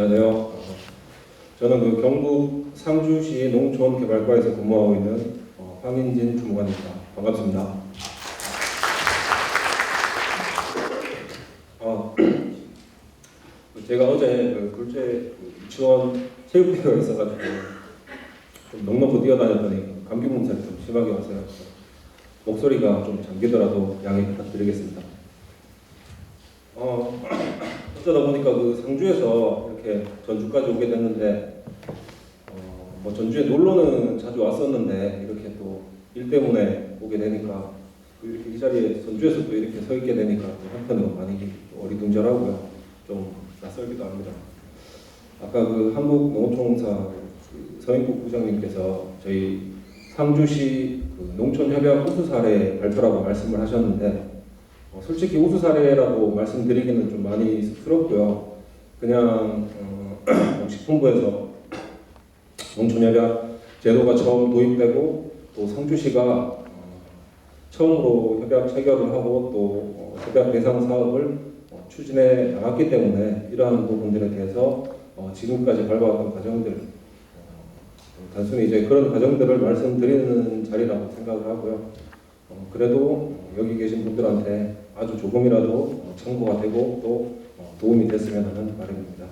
안녕하세요. 저는 경북 상주시 농촌개발과에서 근무하고 있는 황인진 주무관입니다. 반갑습니다. 제가 어제 둘째 유치원 체육대회가 있어가지고 좀 넉넉히 뛰어다녔더니 감기 몸살이 좀 심하게 왔어요. 목소리가 좀 잠기더라도 양해 부탁드리겠습니다. 어쩌다 보니까 상주에서 이렇게 전주까지 오게 됐는데, 전주에 놀러는 자주 왔었는데 이렇게 또 일 때문에 오게 되니까 이렇게 이 자리에 전주에서 또 이렇게 서 있게 되니까 또 한편으로 많이 어리둥절하고요. 좀 낯설기도 합니다. 아까 한국농업총사 서인국 부장님께서 저희 상주시 농촌협약 우수 사례 발표라고 말씀을 하셨는데, 솔직히 우수 사례라고 말씀드리기는 좀 많이 쑥스럽고요. 그냥 식품부에서 농촌협약 제도가 처음 도입되고 또 상주시가 처음으로 협약 체결을 하고 또 협약 대상 사업을 추진해 나갔기 때문에 이러한 부분들에 대해서 지금까지 밟아왔던 과정들, 단순히 이제 그런 과정들을 말씀드리는 자리라고 생각을 하고요. 그래도 여기 계신 분들한테 아주 조금이라도 참고가 되고 또 도움이 됐으면 하는 바람입니다.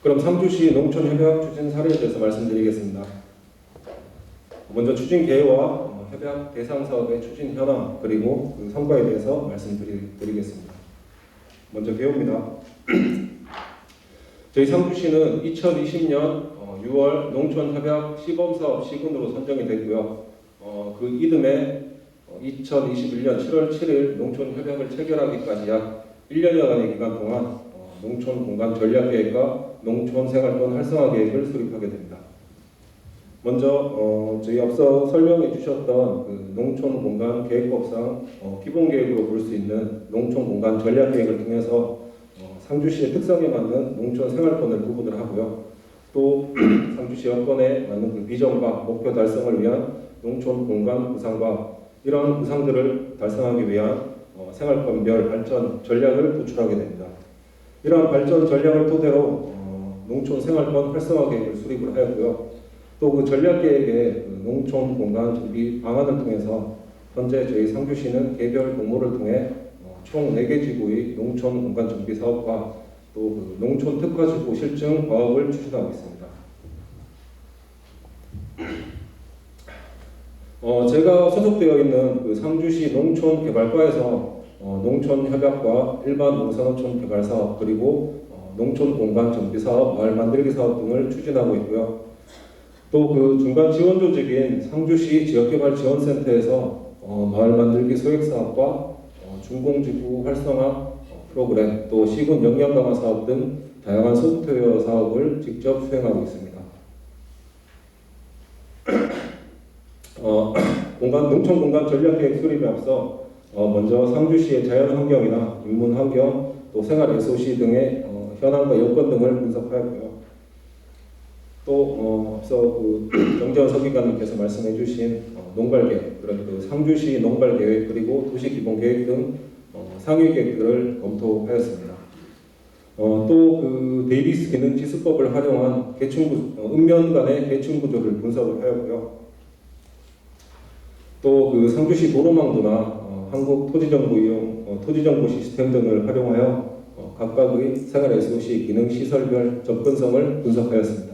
그럼 상주시 농촌협약 추진 사례에 대해서 말씀드리겠습니다. 먼저 추진 계획과 협약 대상 사업의 추진 현황 그리고 성과에 대해서 말씀드리겠습니다. 먼저 계획입니다. 저희 상주시는 2020년 6월 농촌협약 시범사업 시군으로 선정이 됐고요. 그 이듬해 2021년 7월 7일 농촌협약을 체결하기까지 약 1년여간의 기간 동안 농촌공간 전략계획과 농촌생활권 활성화 계획을 수립하게 됩니다. 먼저 저희 앞서 설명해 주셨던 농촌공간 계획법상 기본계획으로 볼 수 있는 농촌공간 전략계획을 통해서 상주시의 특성에 맞는 농촌생활권을 구분을 하고요. 또 상주시 여건에 맞는 비전과 목표 달성을 위한 농촌공간 구상과 이러한 구상들을 달성하기 위한 생활권별 발전 전략을 도출하게 됩니다. 이러한 발전 전략을 토대로 농촌생활권 활성화 계획을 수립을 하였고요. 또 그 전략계획의 농촌공간 준비 방안을 통해서 현재 저희 상주시는 개별 공모를 통해 총 4개 지구의 농촌공간 정비 사업과 또 농촌 특화지구 실증 과업을 추진하고 있습니다. 제가 소속되어 있는 상주시 농촌개발과에서 농촌협약과 일반 농산어촌 개발 사업 그리고 농촌공간 정비 사업, 마을 만들기 사업 등을 추진하고 있고요. 또 중간 지원 조직인 상주시 지역개발지원센터에서 마을 만들기 소액 사업과 중공지구 활성화 프로그램, 또 시군 역량 강화 사업 등 다양한 소프트웨어 사업을 직접 수행하고 있습니다. 농촌공간 전략계획 수립에 앞서 먼저 상주시의 자연환경이나 인문환경, 또 생활 SOC 등의 현황과 여건 등을 분석하였고요. 또 앞서 정재원 서기관님께서 말씀해주신 농발계획, 그런 상주시 농발계획 그리고 도시기본계획 등 상위 계획들을 검토하였습니다. 또 데이비스 기능지수법을 활용한 읍면 간의 계층 구조를 분석을 하였고요. 또 상주시 도로망도나 한국 토지정보 이용 토지정보 시스템 등을 활용하여 각각의 생활 SOC 기능 시설별 접근성을 분석하였습니다.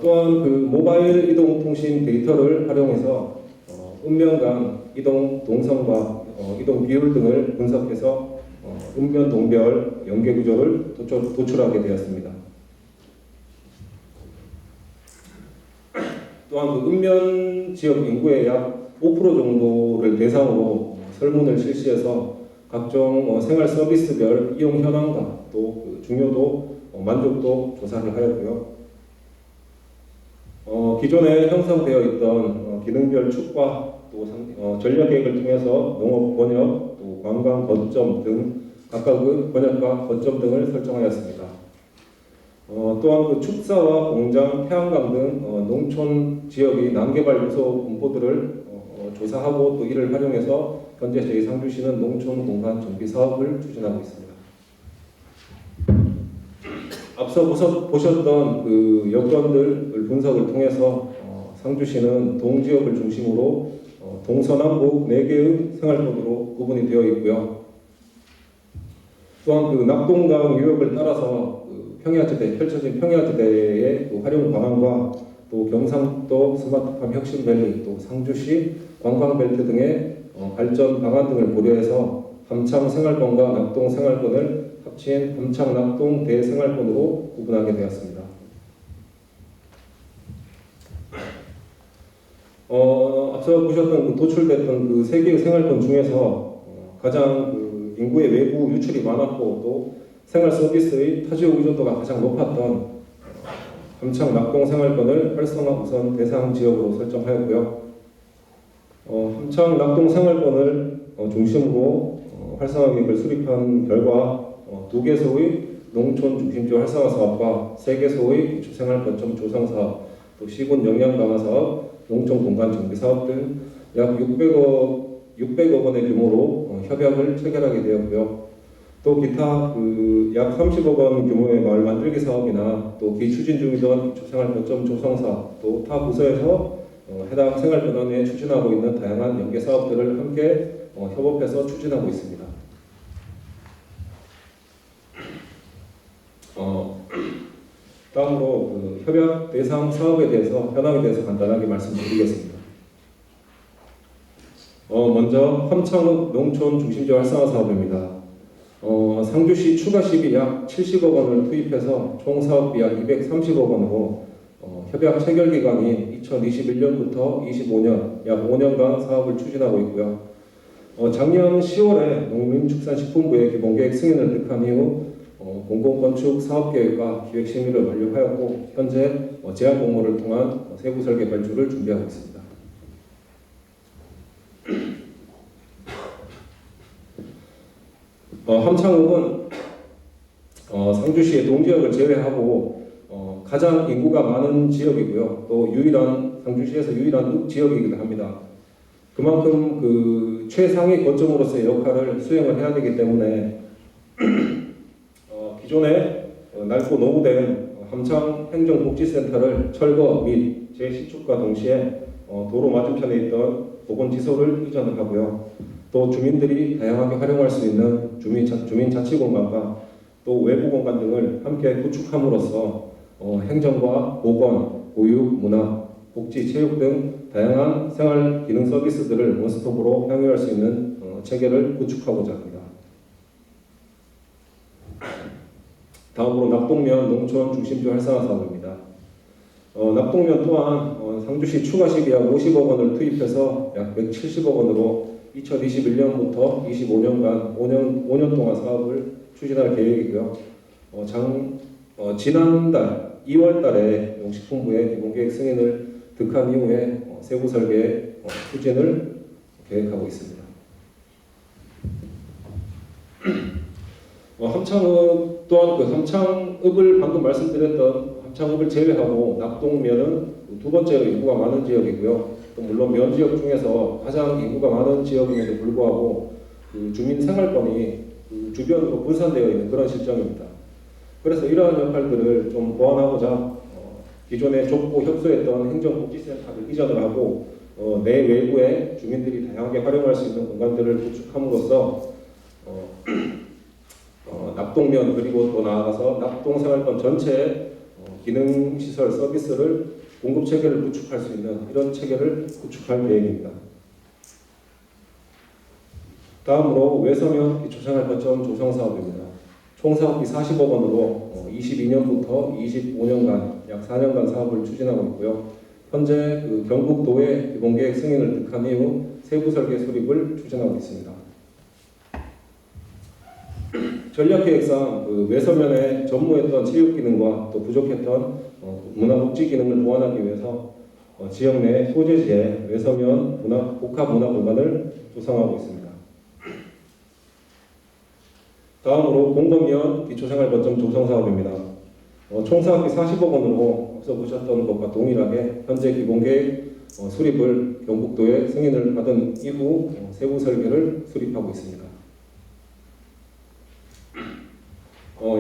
또한 모바일 이동통신 데이터를 활용해서 읍면 간 이동 동선과 이동 비율 등을 분석해서 읍면 동별 연계 구조를 도출하게 되었습니다. 또한 읍면 지역 인구의 약 5% 정도를 대상으로 설문을 실시해서 각종 생활 서비스별 이용 현황과 또 중요도, 만족도 조사를 하였고요. 기존에 형성되어 있던 기능별 축과 또 전략계획을 통해서 농업 번역, 또 관광 거점 등 각각의 번역과 거점 등을 설정하였습니다. 또한 축사와 공장, 태양광 등 농촌 지역의 난개발 요소 분포들을 조사하고 또 이를 활용해서 현재 저희 상주시는 농촌 공간 정비 사업을 추진하고 있습니다. 앞서 보셨던 그 여건들 분석을 통해서 상주시는 동지역을 중심으로 동서남북 4개의 생활권으로 구분이 되어 있고요. 또한 그 낙동강 유역을 따라서 그 평야지대, 펼쳐진 평야지대의 그 활용 방안과 또 경상도 스마트팜 혁신밸리, 또 상주시 관광벨트 등의 발전 방안 등을 고려해서 함창 생활권과 낙동 생활권을 합친 함창 낙동 대생활권으로 구분하게 되었습니다. 앞서 보셨던 그 도출됐던 그 3개의 생활권 중에서 가장 그 인구의 외부 유출이 많았고 또 생활 서비스의 타지역 의존도가 가장 높았던 함창 낙동 생활권을 활성화 우선 대상 지역으로 설정하였고요. 함창 낙동 생활권을 중심으로 활성화 계획을 수립한 결과 2개소의 농촌 중심지 활성화 사업과 3개소의 기초생활 거점 조성 사업, 또 시군 역량 강화 사업, 농촌 공간 정비 사업 등 약 600억 원의 규모로 협약을 체결하게 되었고요. 또 기타 약 30억 원 규모의 마을 만들기 사업이나 또 기추진 중이던 기초생활 거점 조성 사업, 또 타 부서에서 해당 생활변환에 추진하고 있는 다양한 연계 사업들을 함께 협업해서 추진하고 있습니다. 다음으로 그 협약 대상 사업에 대해서 현황에 대해서 간단하게 말씀드리겠습니다. 먼저 함창 농촌 중심지 활성화 사업입니다. 상주시 추가 시비 약 70억 원을 투입해서 총 사업비 약 230억 원으로 협약 체결 기간이 2021년부터 25년 약 5년간 사업을 추진하고 있고요. 작년 10월에 농림축산식품부의 기본계획 승인을 득한 이후 공공건축 사업계획과 기획심의를 완료하였고 현재 제안 공모를 통한 세부 설계 발주를 준비하고 있습니다. 함창읍은 상주시의 동지역을 제외하고 가장 인구가 많은 지역이고요. 또 상주시에서 유일한 지역이기도 합니다. 그만큼 그 최상위 거점으로서의 역할을 수행을 해야 되기 때문에 기존에 낡고 노후된 함창 행정복지센터를 철거 및 재시축과 동시에 도로 맞은편에 있던 보건지소를 이전을 하고요. 또 주민들이 다양하게 활용할 수 있는 주민자치공간과 또 외부공간 등을 함께 구축함으로써 행정과 보건, 보육, 문화, 복지, 체육 등 다양한 생활 기능 서비스들을 원스톱으로 향유할 수 있는 체계를 구축하고자 합니다. 다음으로 낙동면 농촌 중심지 활성화 사업입니다. 낙동면 또한 상주시 추가 시비 약 50억 원을 투입해서 약 170억 원으로 2021년부터 25년간 5년 동안 사업을 추진할 계획이고요. 지난달 2월 달에 농식품부의 기본계획 승인을 득한 이후에 세부 설계 추진을 계획하고 있습니다. 함창읍 또한 그 함창읍을 방금 말씀드렸던 함창읍을 제외하고 낙동면은 두 번째로 인구가 많은 지역이고요. 또 물론 면 지역 중에서 가장 인구가 많은 지역임에도 불구하고 그 주민 생활권이 그 주변으로 분산되어 있는 그런 실정입니다. 그래서 이러한 역할들을 좀 보완하고자 기존에 좁고 협소했던 행정복지센터를 이전을 하고 내외부에 주민들이 다양하게 활용할 수 있는 공간들을 구축함으로써 낙동면 그리고 또 나아가서 낙동생활권 전체의 기능시설 서비스를 공급 체계를 구축할 수 있는 이런 체계를 구축할 계획입니다. 다음으로 외서면 기초생활 거점 조성 사업입니다. 총 사업비 40억 원으로 22년부터 25년간 약 4년간 사업을 추진하고 있고요. 현재 그 경북도의 기본계획 승인을 득한 이후 세부 설계 수립을 추진하고 있습니다. 전략계획상 그 외서면에 전무했던 체육 기능과 또 부족했던 문화복지 기능을 보완하기 위해서 지역 내 소재지에 외서면 복합 문화 공간을 조성하고 있습니다. 다음으로 공건면 기초생활 거점 조성 사업입니다. 총 사업비 40억 원으로 앞서 보셨던 것과 동일하게 현재 기본계획 수립을 경북도의 승인을 받은 이후 세부 설계를 수립하고 있습니다.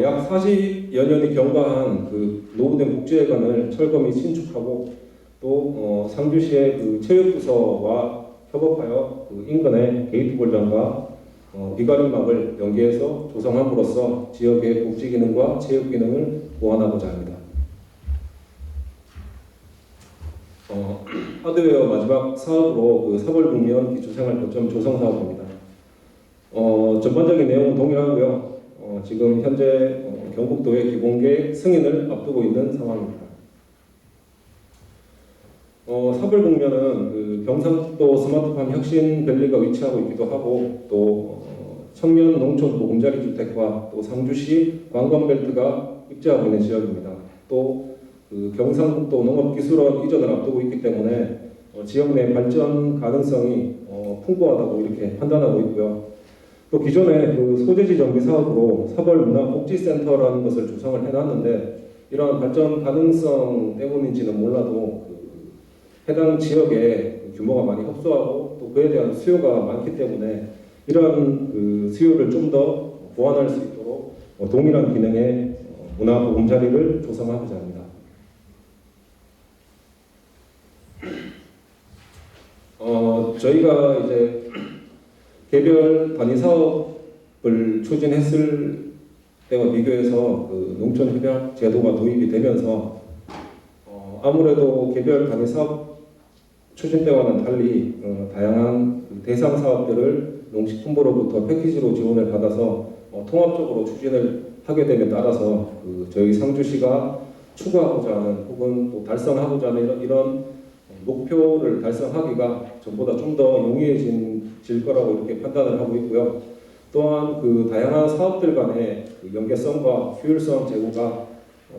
약 40여 년이 경과한 그 노후된 복지회관을 철거 및 신축하고 또 상주시의 그 체육부서와 협업하여 그 인근의 게이트 골장과 비가림막을 연계해서 조성함으로써 지역의 복지 기능과 체육 기능을 보완하고자 합니다. 하드웨어 마지막 사업으로 그 사벌국면 기초생활 거점 조성 사업입니다. 전반적인 내용은 동일하고요. 지금 현재 경북도의 기본계획 승인을 앞두고 있는 상황입니다. 사벌국면은 그 경상북도 스마트팜 혁신밸리가 위치하고 있기도 하고 또 청년 농촌 보금자리 주택과 또 상주시 관광벨트가 입지하고 있는 지역입니다. 또 그 경상북도 농업기술원 이전을 앞두고 있기 때문에 지역 내 발전 가능성이 풍부하다고 이렇게 판단하고 있고요. 또 기존에 그 소재지 정비 사업으로 사벌문화복지센터라는 것을 조성을 해놨는데 이러한 발전 가능성 때문인지는 몰라도 그 해당 지역의 규모가 많이 협소하고 또 그에 대한 수요가 많기 때문에 이러한 그 수요를 좀 더 보완할 수 있도록 동일한 기능의 문화보금자리를 조성하고자 합니다. 저희가 이제 개별 단위 사업을 추진했을 때와 비교해서 그 농촌협약 제도가 도입이 되면서 아무래도 개별 단위 사업 추진 때와는 달리 다양한 그 대상 사업들을 농식품부로부터 패키지로 지원을 받아서 통합적으로 추진을 하게 됨에 따라서 그 저희 상주시가 추구하고자 하는 혹은 또 달성하고자 하는 이런 목표를 달성하기가 전보다 좀 더 용이해질 거라고 이렇게 판단을 하고 있고요. 또한 그 다양한 사업들 간의 그 연계성과 효율성 제고가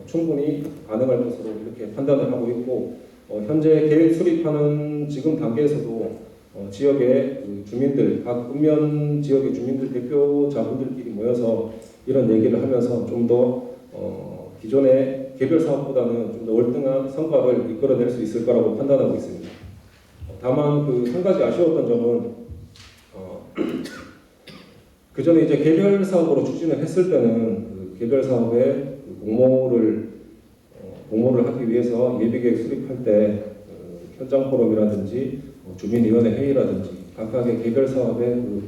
충분히 가능할 것으로 이렇게 판단을 하고 있고 현재 계획 수립하는 지금 단계에서도 지역의 그 주민들, 각 읍면 지역의 주민들 대표자분들끼리 모여서 이런 얘기를 하면서 좀 더 기존의 개별 사업보다는 좀 더 월등한 성과를 이끌어낼 수 있을 거라고 판단하고 있습니다. 다만 그 한 가지 아쉬웠던 점은 그 전에 이제 개별 사업으로 추진을 했을 때는 그 개별 사업에 그 공모를 하기 위해서 예비계획 수립할 때 현장 포럼이라든지 주민위원회 회의라든지 각각의 개별 사업의 그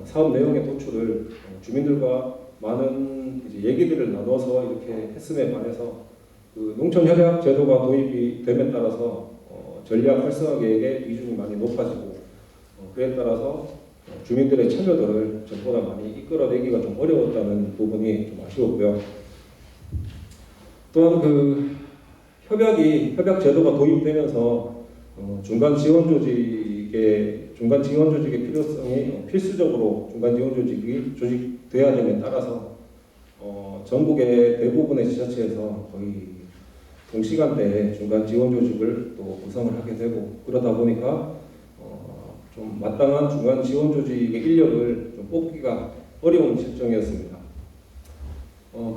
사업 내용의 도출을 주민들과 많은 이제 얘기들을 나눠서 이렇게 했음에 반해서 그 농촌협약 제도가 도입이 됨에 따라서 전략 활성화 계획의 비중이 많이 높아지고 그에 따라서 주민들의 참여도를 전보다 많이 이끌어내기가 좀 어려웠다는 부분이 좀 아쉬웠고요. 또한 그 협약 제도가 도입되면서 중간 지원 조직의 필요성이 필수적으로 중간 지원 조직이 조직돼야 됨에 따라서 전국의 대부분의 지자체에서 거의 동시간대에 중간 지원 조직을 또 구성을 하게 되고 그러다 보니까 좀 마땅한 중간 지원 조직의 인력을 좀 뽑기가 어려운 실정이었습니다.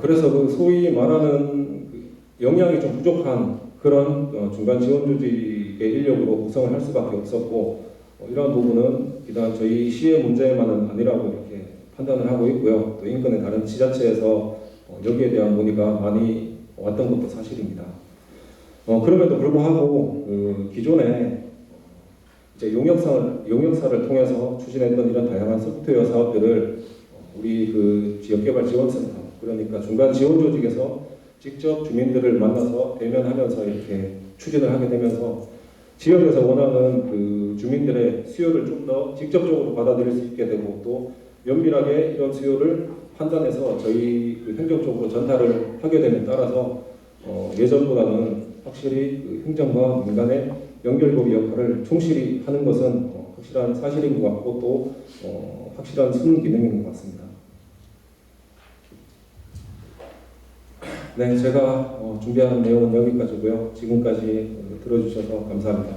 그래서 그 소위 말하는 그 역량이 좀 부족한 그런 중간 지원 조직의 인력으로 구성을 할 수밖에 없었고 이러한 부분은 비단 저희 시의 문제만은 아니라고 이렇게 판단을 하고 있고요. 또 인근의 다른 지자체에서 여기에 대한 문의가 많이 왔던 것도 사실입니다. 그럼에도 불구하고 그 기존에 이제 용역사를 통해서 추진했던 이런 다양한 소프트웨어 사업들을 우리 그 지역개발지원센터 그러니까 중간 지원 조직에서 직접 주민들을 만나서 대면하면서 이렇게 추진을 하게 되면서 지역에서 원하는 그 주민들의 수요를 좀 더 직접적으로 받아들일 수 있게 되고 또 면밀하게 이런 수요를 판단해서 저희 그 행정 쪽으로 전달을 하게 됨에 따라서 예전보다는 확실히 그 행정과 민간의 연결고리 역할을 충실히 하는 것은 확실한 사실인 것 같고 또 확실한 순기능인 것 같습니다. 네, 제가 준비한 내용은 여기까지고요. 지금까지 들어주셔서 감사합니다.